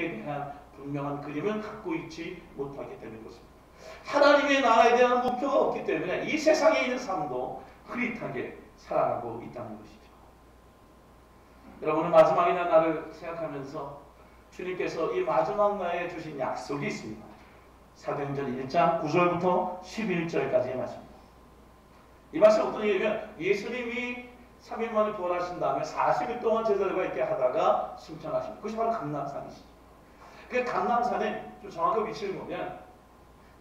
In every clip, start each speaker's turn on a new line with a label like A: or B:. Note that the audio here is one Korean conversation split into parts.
A: 대한 분명한 그림을 갖고 있지 못하기 때문인 것입니다. 하나님의 나라에 대한 목표가 없기 때문에 이 세상에 있는 삶도 흐릿하게 살아가고 있다는 것이죠. 여러분은 마지막의 날을 생각하면서 주님께서 이 마지막 날에 주신 약속이 있습니다. 사도행전 1장 9절부터 11절까지의 말씀입니다. 이 말씀 어떤 얘기냐면 예수님이 3일 만에 부활하신 다음에 40일 동안 제자들과 있게 하다가 승천하십니다. 그것이 바로 감람산이시죠. 그 감람산은 좀 정확한 위치를 보면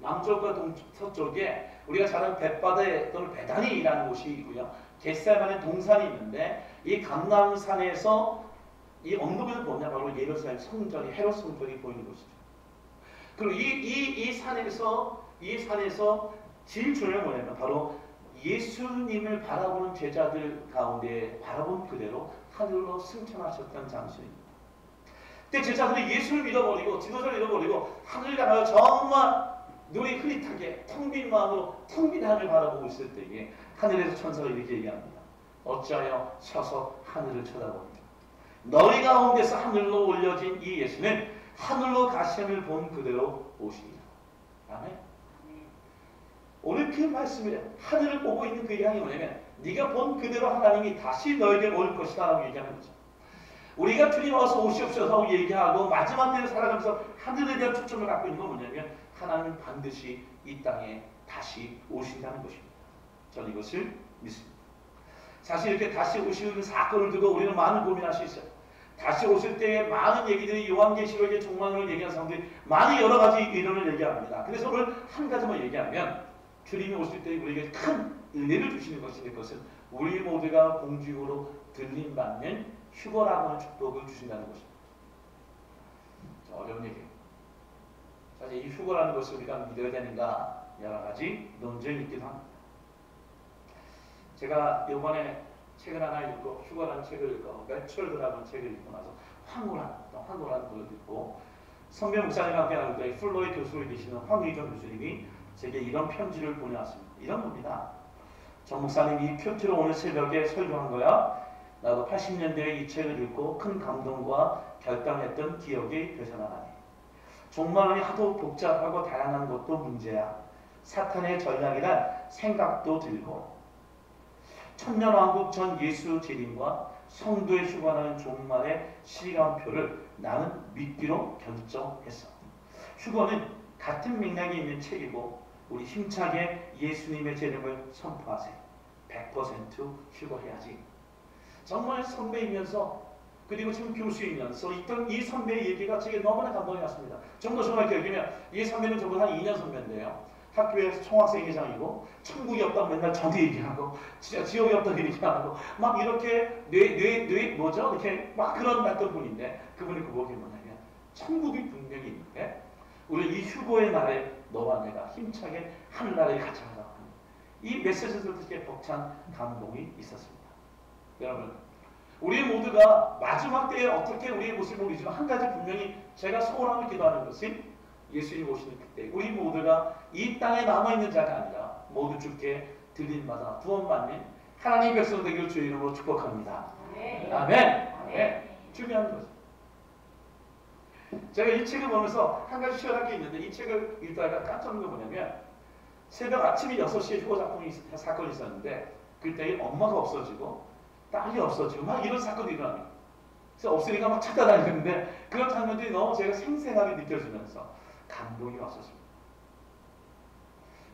A: 남쪽과 서쪽에 우리가 잘 아는 벳바데 또는 베다니라는 곳이 있고요. 겟세마네 동산이 있는데 이 감람산에서 이 언덕을 보면 바로 예루살렘 성전이 헤롯 성전이 보이는 곳이죠. 그리고 이 산에서 제일 중요한 건 뭐냐면 바로 예수님을 바라보는 제자들 가운데 바라본 그대로 하늘로 승천하셨던 장소입니다. 그때 제자들이 예수를 믿어버리고 지도자를 잃어버리고 하늘을 향하여 정말 눈이 흐릿하게 텅 빈 마음으로 텅 빈 하늘을 바라보고 있을 때에 하늘에서 천사가 이렇게 얘기합니다. 어찌하여 서서 하늘을 쳐다봅니다. 너희 가운데서 하늘로 올려진 이 예수는 하늘로 가심을 본 그대로 오십니다. 아멘. 오늘 그 말씀에 하늘을 보고 있는 그 이야기가 뭐냐면 네가 본 그대로 하나님이 다시 너에게 올 것이다 라고 얘기하는 거죠. 우리가 주님 와서 오시옵소서 하고 얘기하고 마지막 때를 살아가면서 하늘에 대한 초점을 갖고 있는 건 뭐냐면 하나님은 반드시 이 땅에 다시 오신다는 것입니다. 저는 이것을 믿습니다. 사실 이렇게 다시 오시는 사건을 두고 우리는 많은 고민할 수 있어요. 다시 오실 때에 많은 얘기들이 요한계시록의 종말론을 얘기하는 사람들이 많은 여러 가지 이론을 얘기합니다. 그래서 오늘 한 가지만 얘기하면 주님이 오실 때 우리에게 큰 은혜를 주시는 것은 우리 모두가 공중으로 들림받는 휴거라고 하는 축복을 주신다는 것입니다. 어려운 얘기예요. 사실 이 휴거라는 것을 우리가 믿어야 되는가 여러 가지 논쟁이 있기도 합니다. 제가 이번에 책을 하나 읽고 휴거라는 책을 읽고 매철드라는 책을 읽고 나서 황홀한 걸 듣고 성경 목사님과 함께 나눌 때 플로이 교수로 계시는 황의정 교수님이 제게 이런 편지를 보내왔습니다. 이런 겁니다. 정 목사님 이 편지를 오늘 새벽에 설교한 거야. 나도 80년대에 이 책을 읽고 큰 감동과 결단했던 기억이 되살아나네. 종말론이 하도 복잡하고 다양한 것도 문제야. 사탄의 전략이란 생각도 들고 천년왕국 전 예수 재림과 성도의 휴관하는 종말의 시간표를 나는 믿기로 결정했어. 휴거는 같은 맥락이 있는 책이고 우리 힘차게 예수님의 재림을 선포하세요. 100% 휴거해야지. 정말 선배이면서 그리고 지금 교수이면서 있던 이 선배의 얘기가 제게 너무나 감동이 왔습니다. 좀 더 정확히 얘기하면 이 선배는 저보다 한 2년 선배인데요. 학교에서 총학생회장이고 천국이 없다고 맨날 저도 얘기하고 진짜 지옥이 없다고 얘기하고 막 이렇게 뭐죠? 이렇게 막 그런 말던 분인데 그분이 그거게 뭐냐면 천국이 분명히 있는데 우리 이 휴거의 날에 너와 내가 힘차게 하늘나라에 같이 가자. 이 메시지를 듣기에 벅찬 감동이 있었습니다. 여러분 우리 모두가 마지막 때에 어떻게 우리의 모습을 모르지만 한 가지 분명히 제가 소원하며 기도하는 것은 예수님 오시는 그때 우리 모두가 이 땅에 남아있는 자가 아니라 모두 주께 들림받아 구원받는 하나님의 백성 되기를 주의 이름으로 축복합니다. 아멘. 아멘. 네. 중요한 거죠. 제가 이 책을 보면서 한 가지 시원한 게 있는데 이 책을 읽다가 깜짝 놀란 게 뭐냐면 새벽 아침에 6시에 휴거 사건이 있었는데 그때 엄마가 없어지고 딸이 없어지고 막 이런 사건이 일어납니다. 그래서 없으니까 막 찾아다니는데 그런 장면들이 너무 제가 생생하게 느껴지면서 감동이 왔었습니다.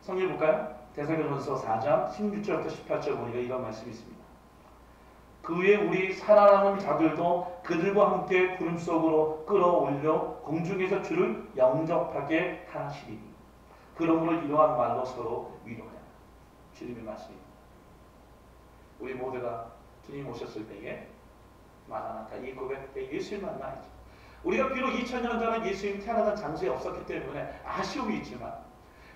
A: 성경 볼까요? 데살로니가전서 4장 16절부터 18절 보니까 이런 말씀이 있습니다. 그 후에 우리 살아남은 자들도 그들과 함께 구름 속으로 끌어올려 공중에서 주를 영접하게 하시리니 그러므로 이러한 말로 서로 위로하라. 주님의 말씀입니다. 우리 모두가 주님 오셨을 때에 마라나타 이 고백 때 예수를 만나야죠. 우리가 비록 2000년 전에 예수님 태어나던 장소에 없었기 때문에 아쉬움이 있지만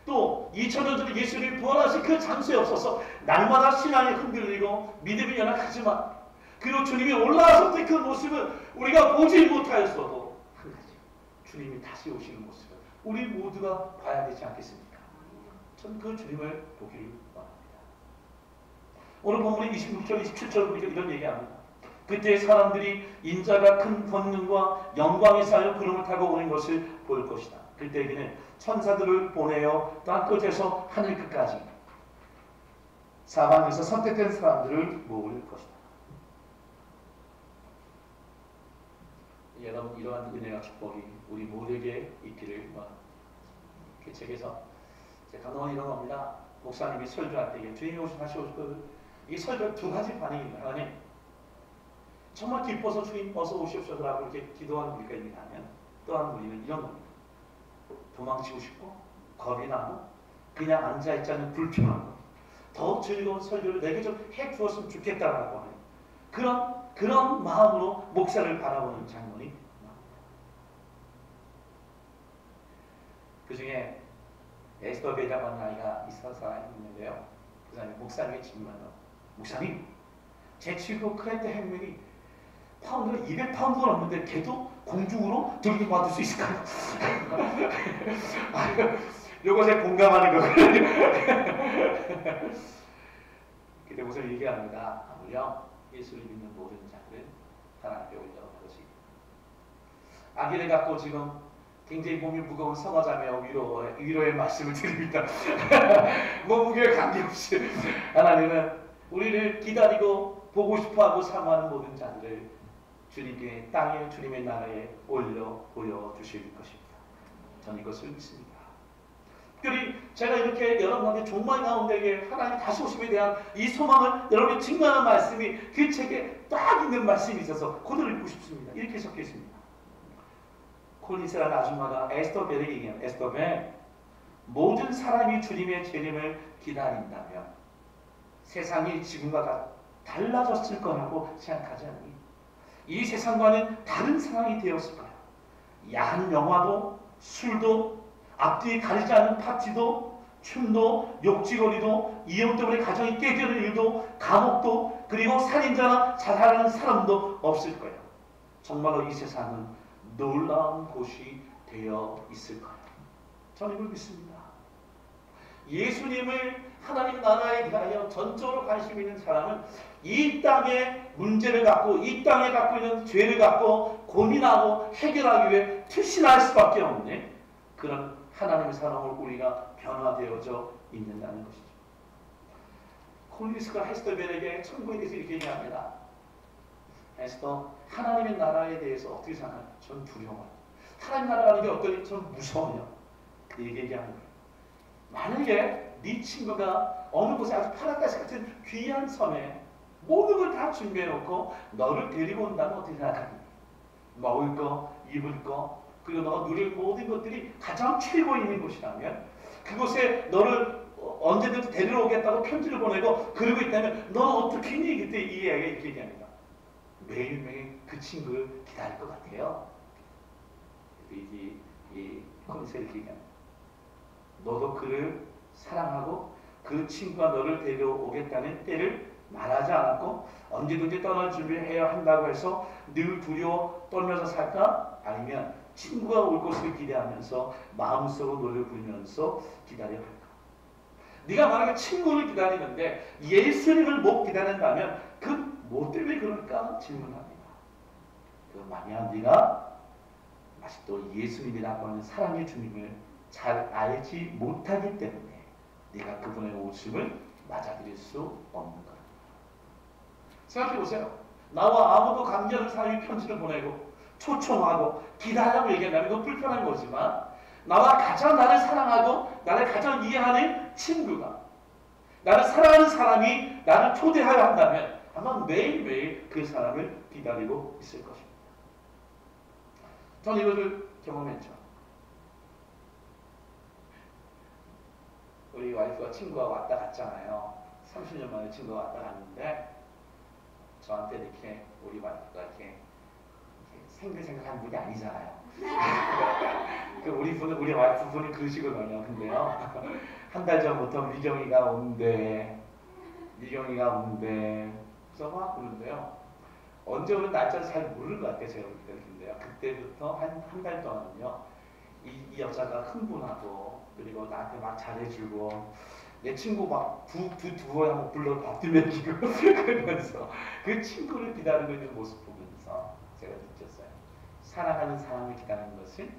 A: 또 2000년 전에 예수님이 부활하신 그 장소에 없어서 날마다 신앙이 흔들리고 믿음이 연약하지만 그리고 주님이 올라왔을 때 그 모습을 우리가 보지 못하였어도 한 가지 주님이 다시 오시는 모습을 우리 모두가 봐야 되지 않겠습니까? 전 그 주님을 보기를 원합니다. 오늘 본문의 26절, 27절 보니까 이런 얘기합니다. 그때 사람들이 인자가 큰 권능과 영광의 사여 구름을 타고 오는 것을 볼 것이다. 그때 그는 천사들을 보내어 땅끝에서 하늘 끝까지 사방에서 선택된 사람들을 모을 것이다. 여러분, 이러한 은혜와 축복이 우리 모두에게 있기를 그 책에서 제가 감동한 이런 겁니다. 목사님이 설교할 때 주님이 오시면 하시고 싶거든. 이 설교 두 가지 반응입니다. 하나님, 정말 기뻐서 주님 어서 오십시오라고 이렇게 기도하는 우리가 있다면, 또 한 우리는 이런 겁니다. 도망치고 싶고 겁이 나고 그냥 앉아있자는 불편하고 더 즐거운 설교를 내게 좀 해주었으면 좋겠다라고 하는 그런 마음으로 목사를 바라보는 장면이 나옵니다. 그 중에 에스더베라고 하는 아이가 있어서 있는데요. 그 사람이 목사님의 질문을 하고, 목사님, 제 친구 크레테 헬멧이 파운드가 200파운드가 넘는데 걔도 공중으로 들고 받을 수 있을까요? 요거 제가 공감하는 거거든요. 그때 목사님 얘기합니다. 아무렴 예수를 믿는 모든 자들은 하나님께 올려버리지. 아기를 갖고 지금 굉장히 몸이 무거운 성화자며 위로의 말씀을 드립니다. 몸무게에 관계없이 하나님은 우리를 기다리고 보고 싶어하고 사모하는 모든 자들을 주님께 땅에 주님의 나라에 올려 보여주실 것입니다. 저는 이것을 믿습니다. 특별히 제가 이렇게 여러분한테 종말 가운데 하나님 다시 오심에 대한 이 소망을 여러분이 증거하는 말씀이 그 책에 딱 있는 말씀이 있어서 그대로 읽고 싶습니다. 이렇게 적혀 있습니다. 콜린스라는 아줌마가 에스더벨에게 얘기해요. 에스더벨, 모든 사람이 주님의 재림을 기다린다면 세상이 지금과 달라졌을 거라고 생각하지 않니? 이 세상과는 다른 상황이 되었을 거야. 야한 영화도, 술도, 앞뒤 가리지 않는 파티도, 춤도, 욕지거리도, 이혼 때문에 가정이 깨지는 일도, 감옥도, 그리고 살인자나 자살하는 사람도 없을 거야. 정말로 이 세상은 놀라운 곳이 되어 있을 거야. 저는 이걸 믿습니다. 예수님을 하나님 나라에 대하여 전적으로 관심 있는 사람은 이 땅의 문제를 갖고, 이 땅에 갖고 있는 죄를 갖고 고민하고 해결하기 위해 투신할 수밖에 없는 그런 하나님의 사람으로 우리가 변화되어져 있는다는 것이죠. 콜린스가 에스더벨에게 천국에 대해서 이렇게 얘기합니다. 에스더, 하나님의 나라에 대해서 어떻게 생각하냐? 전 두려워요. 하나님 나라라는 게 어떠니? 전 무서워요. 얘기하는 거예요. 만약에 네 친구가 어느 곳에 아주 파라다이스 같은 귀한 섬에 모든 걸 다 준비해놓고 너를 데리고 온다면 어떻게 생각하니? 먹을 거, 입을 거, 그리고 너가 누릴 모든 것들이 가장 최고 있는 곳이라면 그곳에 너를 언제든지 데리러 오겠다고 편지를 보내고 그러고 있다면 너는 어떻게 했니? 그때 이 애가 이렇게 얘기합니다. 매일매일 그 친구를 기다릴 것 같아요. 이 콘세를 이렇게 얘기합니다. 너도 그를 사랑하고 그 친구가 너를 데려오겠다는 때를 말하지 않았고 언제든지 떠날 준비를 해야 한다고 해서 늘 두려워 떨면서 살까? 아니면 친구가 올 것을 기대하면서 마음속으로 노래를 부르면서 기다려 할까? 네가 만약에 친구를 기다리는데 예수님을 못 기다린다면 그 뭐 때문에 그럴까? 질문합니다. 그 만약 네가 아직도 예수님이라고 하는 사랑의 주님을 잘 알지 못하기 때문에 네가 그분의 오심을 맞아들일 수 없는 거야. 생각해보세요. 나와 아무도 관계없는 사람이 편지를 보내고 초청하고 기다리라고 얘기한다면 그건 불편한 거지만 나와 가장 나를 사랑하고 나를 가장 이해하는 친구가 나를 사랑하는 사람이 나를 초대하여 한다면 아마 매일매일 그 사람을 기다리고 있을 것입니다. 저는 이것을 경험했죠. 우리 와이프가 친구가 왔다 갔잖아요. 30년 만에 친구가 왔다 갔는데 저한테 이렇게 우리 와이프가 이렇게 생각하는 분이 아니잖아요. 우리 와이프 분이 그러시거든요. 근데요, 한 달 전부터 미경이가 온대. 그래서 막 그러는데요. 언제 오는 날짜를 잘 모르는 것 같아요. 제가 볼 때는. 근데요, 그때부터 한 달 동안은요, 이 여자가 흥분하고 그리고 나한테 막 잘해주고 내 친구 막 두어에 한번 불러 밥도 먹이고 그러면서 그 친구를 기다리고 있는 모습 보면서 제가 느꼈어요. 사랑하는 사람을 기다리는 것을